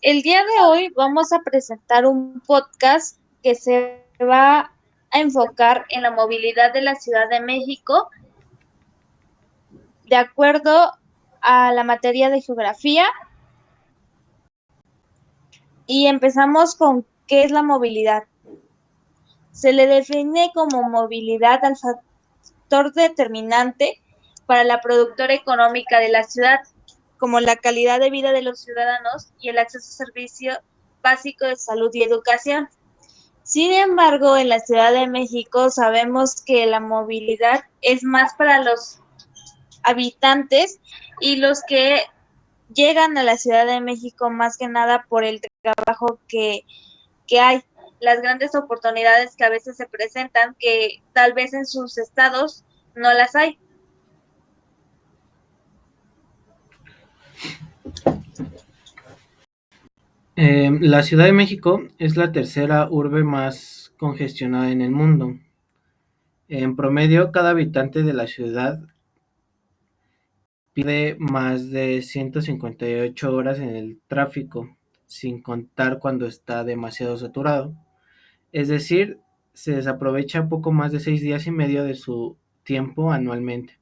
El día de hoy vamos a presentar un podcast que se va a enfocar en la movilidad de la Ciudad de México de acuerdo a la materia de geografía y empezamos con ¿qué es la movilidad? Se le define como movilidad al factor determinante para la productora económica de la ciudad, como la calidad de vida de los ciudadanos y el acceso a servicios básicos de salud y educación. Sin embargo, en la Ciudad de México sabemos que la movilidad es más para los habitantes y los que llegan a la Ciudad de México más que nada por el trabajo que hay, las grandes oportunidades que a veces se presentan que tal vez en sus estados no las hay. La Ciudad de México es la tercera urbe más congestionada en el mundo. En promedio, cada habitante de la ciudad pierde más de 158 horas en el tráfico, sin contar cuando está demasiado saturado. Es decir, se desaprovecha poco más de 6 días y medio de su tiempo anualmente.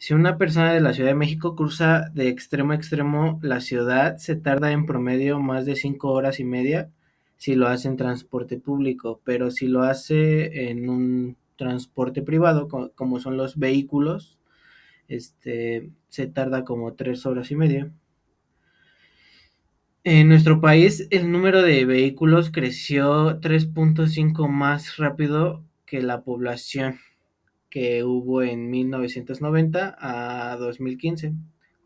Si una persona de la Ciudad de México cruza de extremo a extremo la ciudad, se tarda en promedio más de 5 horas y media si lo hace en transporte público, pero si lo hace en un transporte privado, como son los vehículos, se tarda como 3 horas y media. En nuestro país, el número de vehículos creció 3.5 más rápido que la población que hubo en 1990 a 2015,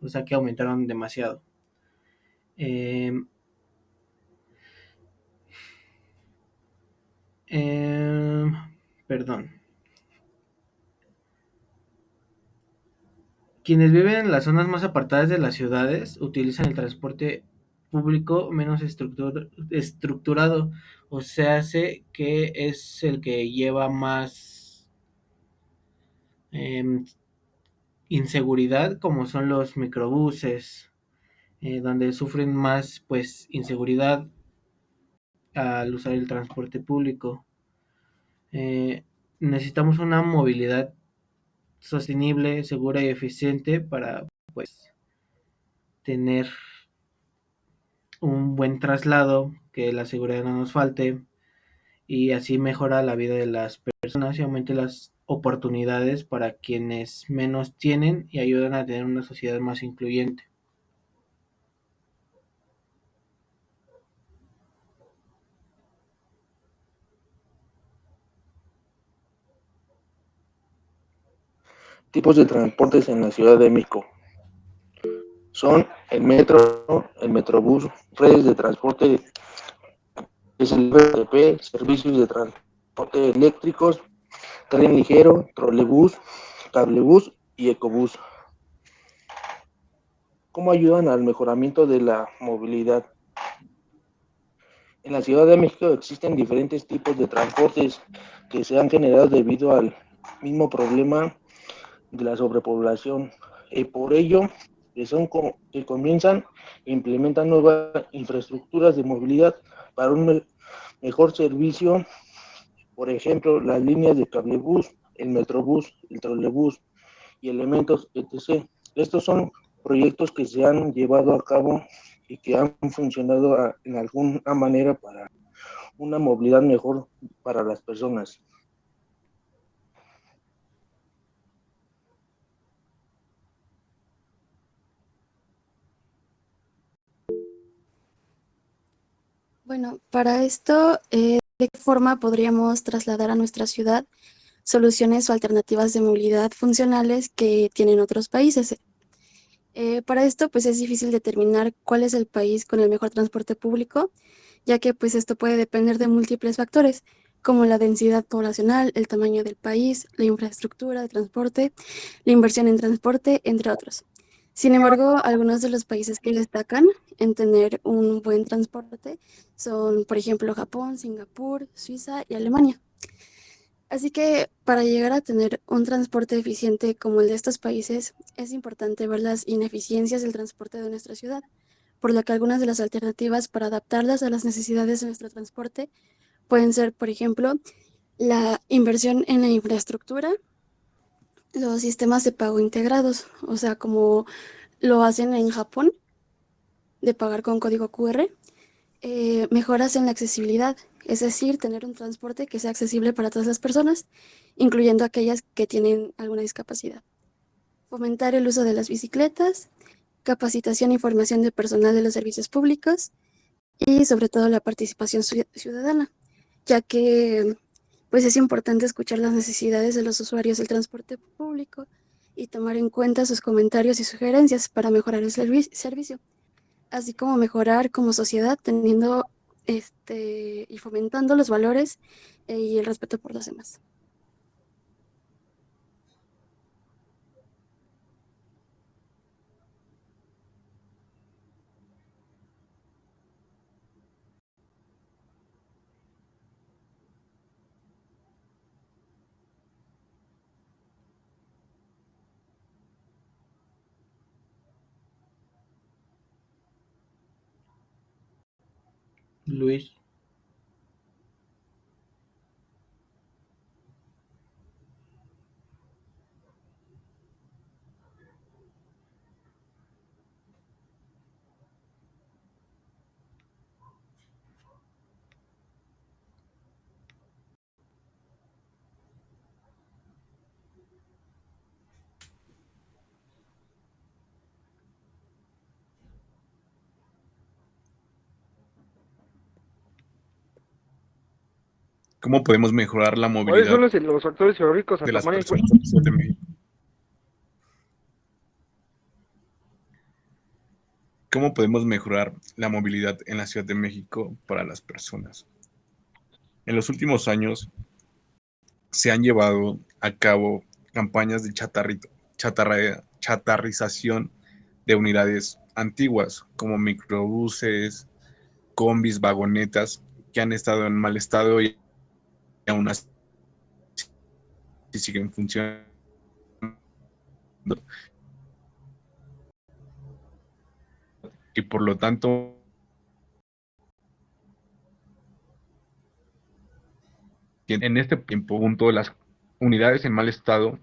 o sea que aumentaron demasiado. Eh, eh, Perdón. Quienes viven en las zonas más apartadas de las ciudades utilizan el transporte público menos estructurado, o sea, hace que es el que lleva más eh, inseguridad, como son los microbuses, donde sufren más pues inseguridad al usar el transporte público. Eh, Necesitamos una movilidad sostenible, segura y eficiente para pues tener un buen traslado, que la seguridad no nos falte y así mejora la vida de las personas y aumenta las oportunidades para quienes menos tienen y ayudan a tener una sociedad más incluyente. Tipos de transportes en la Ciudad de México son el metro, el metrobús, redes de transporte, es el VTP, servicios de transporte eléctricos, tren ligero, trolebús, cablebús y ecobús. ¿Cómo ayudan al mejoramiento de la movilidad? En la Ciudad de México existen diferentes tipos de transportes que se han generado debido al mismo problema de la sobrepoblación. Por ello, que comienzan e implementan nuevas infraestructuras de movilidad para un mejor servicio, por ejemplo, las líneas de cablebús, el metrobús, el trolebús y elementos, etc. Estos son proyectos que se han llevado a cabo y que han funcionado en alguna manera para una movilidad mejor para las personas. Bueno, para esto, ¿de qué forma podríamos trasladar a nuestra ciudad soluciones o alternativas de movilidad funcionales que tienen otros países? Para esto, pues es difícil determinar cuál es el país con el mejor transporte público, ya que pues esto puede depender de múltiples factores, como la densidad poblacional, el tamaño del país, la infraestructura de transporte, la inversión en transporte, entre otros. Sin embargo, algunos de los países que destacan en tener un buen transporte son, por ejemplo, Japón, Singapur, Suiza y Alemania. Así que para llegar a tener un transporte eficiente como el de estos países, es importante ver las ineficiencias del transporte de nuestra ciudad. por lo que algunas de las alternativas para adaptarlas a las necesidades de nuestro transporte pueden ser, por ejemplo, la inversión en la infraestructura, los sistemas de pago integrados, o sea, como lo hacen en Japón, de pagar con código QR, mejoras en la accesibilidad, es decir, tener un transporte que sea accesible para todas las personas, incluyendo aquellas que tienen alguna discapacidad. Fomentar el uso de las bicicletas, capacitación y formación de personal de los servicios públicos y sobre todo la participación ciudadana, ya que pues es importante escuchar las necesidades de los usuarios del transporte público y tomar en cuenta sus comentarios y sugerencias para mejorar el servicio, así como mejorar como sociedad teniendo y fomentando los valores y el respeto por los demás. Luis. ¿Cómo podemos mejorar la ¿Cuáles son movilidad los factores geográficos a de las tomar en personas cuenta? en la Ciudad de México? ¿Cómo podemos mejorar la movilidad en la Ciudad de México para las personas? En los últimos años se han llevado a cabo campañas de chatarrización de unidades antiguas, como microbuses, combis, vagonetas, que han estado en mal estado y aún así siguen funcionando. Y por lo tanto, en este punto, las unidades en mal estado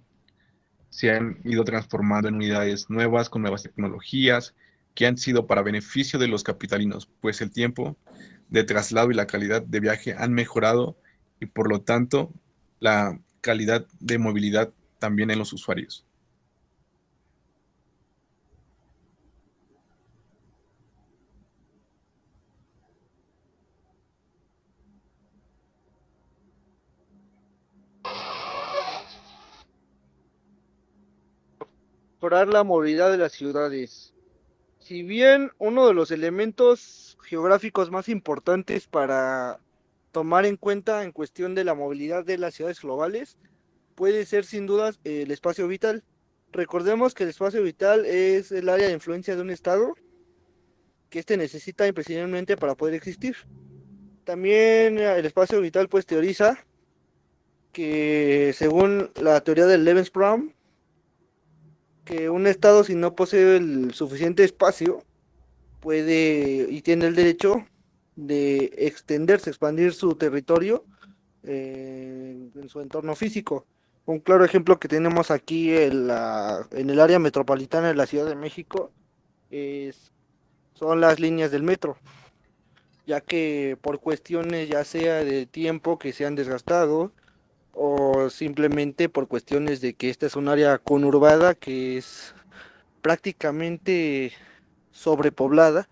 se han ido transformando en unidades nuevas, con nuevas tecnologías, que han sido para beneficio de los capitalinos, pues el tiempo de traslado y la calidad de viaje han mejorado y por lo tanto la calidad de movilidad también en los usuarios. Mejorar la movilidad de las ciudades. Si bien uno de los elementos geográficos más importantes para tomar en cuenta en cuestión de la movilidad de las ciudades globales puede ser sin dudas el espacio vital. Recordemos que el espacio vital es el área de influencia de un estado que éste necesita imprescindiblemente para poder existir. También el espacio vital pues teoriza que según la teoría del Lebensraum, que un estado si no posee el suficiente espacio puede y tiene el derecho de extenderse, expandir su territorio en su entorno físico. Un claro ejemplo que tenemos aquí en el área metropolitana de la Ciudad de México son las líneas del metro, ya que por cuestiones ya sea de tiempo que se han desgastado o simplemente por cuestiones de que esta es un área conurbada que es prácticamente sobrepoblada,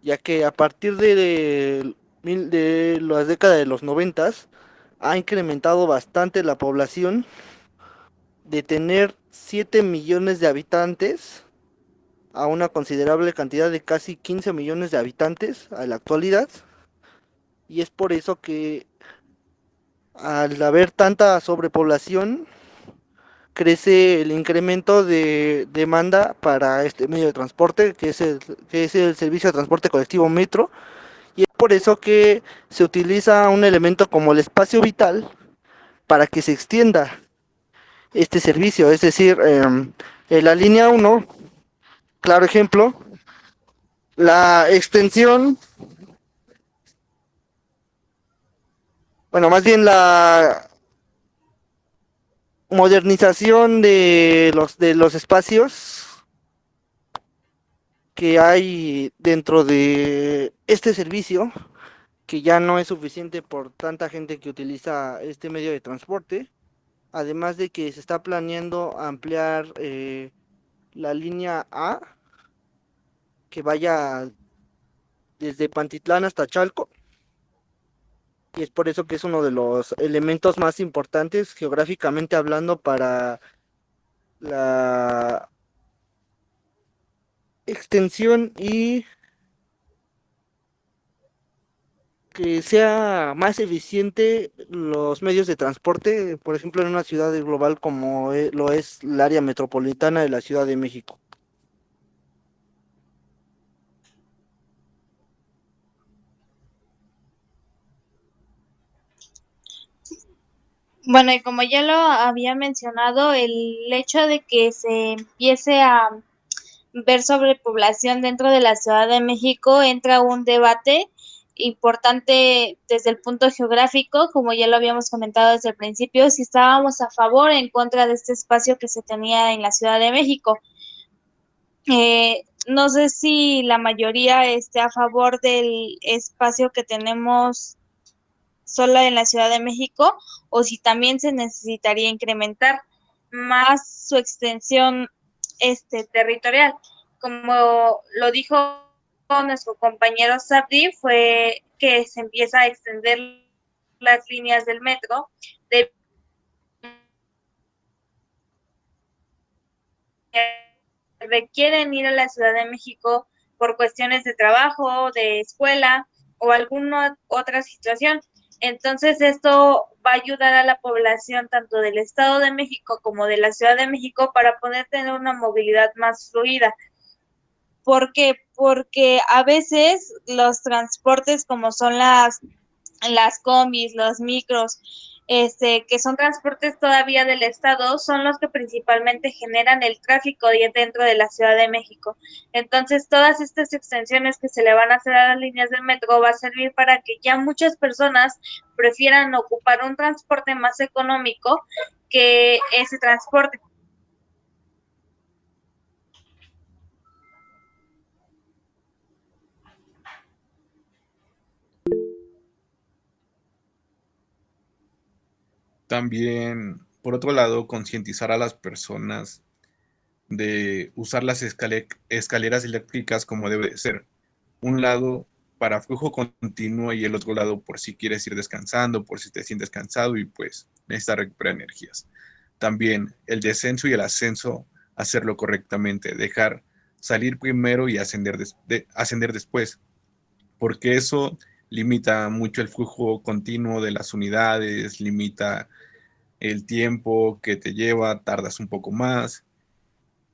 ya que a partir de las décadas de los 90 ha incrementado bastante la población de tener 7 millones de habitantes a una considerable cantidad de casi 15 millones de habitantes a la actualidad, y es por eso que al haber tanta sobrepoblación crece el incremento de demanda para este medio de transporte que es el servicio de transporte colectivo metro, y es por eso que se utiliza un elemento como el espacio vital para que se extienda este servicio, es decir, en la línea 1, claro ejemplo, La extensión, bueno, más bien la modernización de los espacios que hay dentro de este servicio, que ya no es suficiente por tanta gente que utiliza este medio de transporte, además de que se está planeando ampliar la línea A, que vaya desde Pantitlán hasta Chalco, y es por eso que es uno de los elementos más importantes geográficamente hablando para la extensión y que sea más eficiente los medios de transporte, por ejemplo, en una ciudad global como lo es el área metropolitana de la Ciudad de México. Bueno, y como ya lo había mencionado, el hecho de que se empiece a ver sobrepoblación dentro de la Ciudad de México entra un debate importante desde el punto geográfico, como ya lo habíamos comentado desde el principio, si estábamos a favor o en contra de este espacio que se tenía en la Ciudad de México. No sé si la mayoría esté a favor del espacio que tenemos solo en la Ciudad de México o si también se necesitaría incrementar más su extensión territorial. Como lo dijo nuestro compañero Sabri, fue que se empieza a extender las líneas del metro de requieren ir a la Ciudad de México por cuestiones de trabajo, de escuela o alguna otra situación. Entonces esto va a ayudar a la población tanto del Estado de México como de la Ciudad de México para poder tener una movilidad más fluida. ¿Por qué? Porque a veces los transportes como son las combis, los micros, que son transportes todavía del Estado, son los que principalmente generan el tráfico dentro de la Ciudad de México. Entonces, todas estas extensiones que se le van a hacer a las líneas del metro va a servir para que ya muchas personas prefieran ocupar un transporte más económico que ese transporte. También, por otro lado, concientizar a las personas de usar las escaleras eléctricas como debe de ser. Un lado para flujo continuo y el otro lado por si quieres ir descansando, por si te sientes cansado y pues necesitas recuperar energías. También el descenso y el ascenso, hacerlo correctamente, dejar salir primero y ascender después, porque eso limita mucho el flujo continuo de las unidades, limita el tiempo que te lleva, tardas un poco más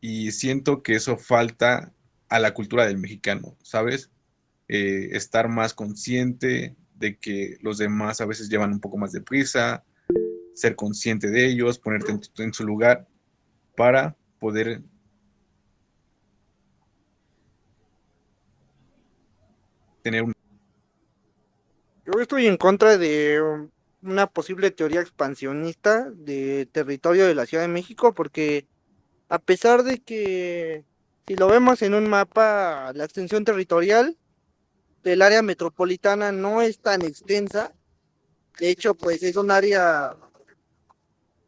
y siento que eso falta a la cultura del mexicano, ¿sabes? Estar más consciente de que los demás a veces llevan un poco más de prisa, ser consciente de ellos, ponerte en su lugar para poder tener un... Yo estoy en contra de una posible teoría expansionista de territorio de la Ciudad de México, porque a pesar de que si lo vemos en un mapa, la extensión territorial del área metropolitana no es tan extensa. De hecho, pues es un área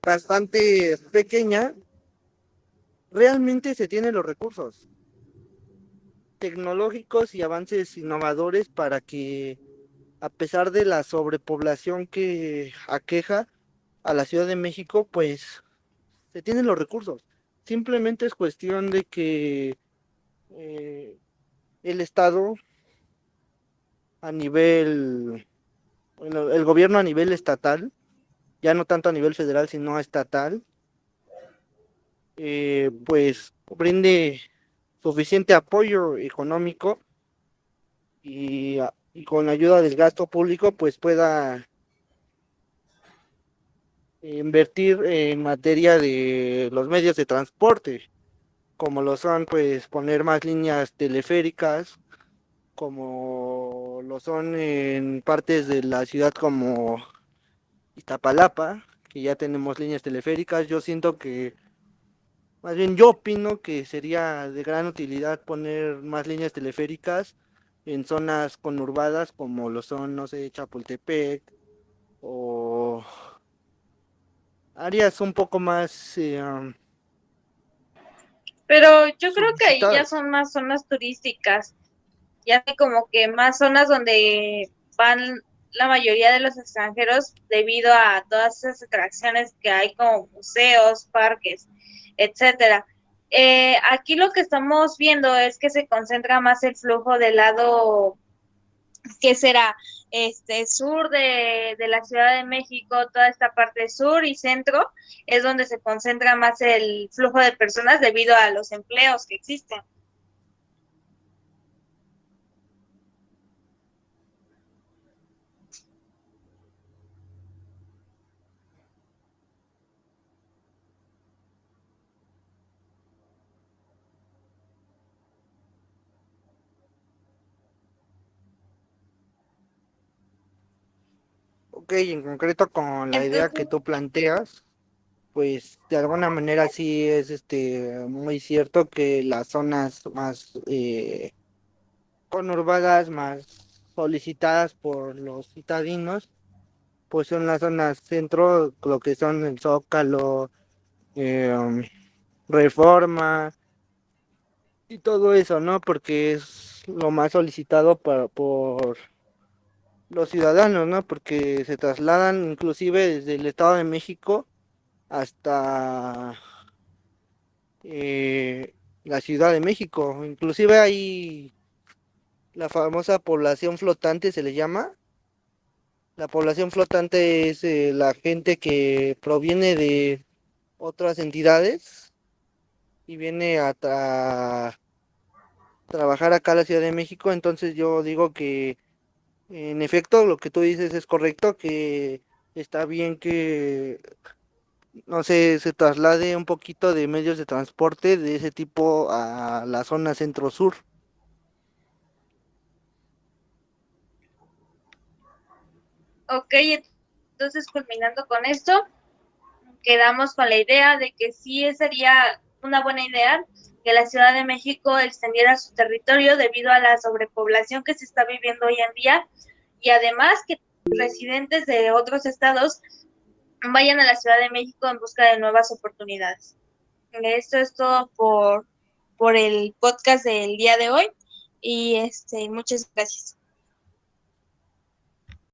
bastante pequeña. Realmente se tienen los recursos tecnológicos y avances innovadores para que, a pesar de la sobrepoblación que aqueja a la Ciudad de México, pues se tienen los recursos. Simplemente es cuestión de que eh, el Estado a nivel, bueno, el gobierno a nivel estatal, ya no tanto a nivel federal, sino estatal, pues brinde suficiente apoyo económico y con la ayuda del gasto público, pues pueda invertir en materia de los medios de transporte, como lo son, pues poner más líneas teleféricas, como lo son en partes de la ciudad como Iztapalapa, que ya tenemos líneas teleféricas. Yo siento que, más bien yo opino que sería de gran utilidad poner más líneas teleféricas en zonas conurbadas como lo son, no sé, Chapultepec o áreas un poco más Pero yo creo que ahí ya solicitadas. son más zonas turísticas, ya que como que más zonas donde van la mayoría de los extranjeros debido a todas esas atracciones que hay como museos, parques, etcétera. Aquí lo que estamos viendo es que se concentra más el flujo del lado que será sur de la Ciudad de México, toda esta parte sur y centro, es donde se concentra más el flujo de personas debido a los empleos que existen. Ok, en concreto con la idea que Entonces, tú planteas, pues de alguna manera sí es muy cierto que las zonas más conurbadas, más solicitadas por los citadinos, pues son las zonas centro, lo que son el Zócalo, eh, Reforma y todo eso, ¿no? Porque es lo más solicitado por los ciudadanos, ¿no? Porque se trasladan inclusive desde el Estado de México hasta la Ciudad de México. Inclusive hay la famosa población flotante, se le llama. La población flotante es la gente que proviene de otras entidades y viene a trabajar acá a la Ciudad de México. Entonces yo digo que en efecto lo que tú dices es correcto, que está bien que no sé, se traslade un poquito de medios de transporte de ese tipo a la zona centro-sur. ok, entonces culminando con esto, quedamos con la idea de que sí sería una buena idea que la Ciudad de México extendiera su territorio debido a la sobrepoblación que se está viviendo hoy en día y además que residentes de otros estados vayan a la Ciudad de México en busca de nuevas oportunidades. Esto es todo por el podcast del día de hoy y muchas gracias.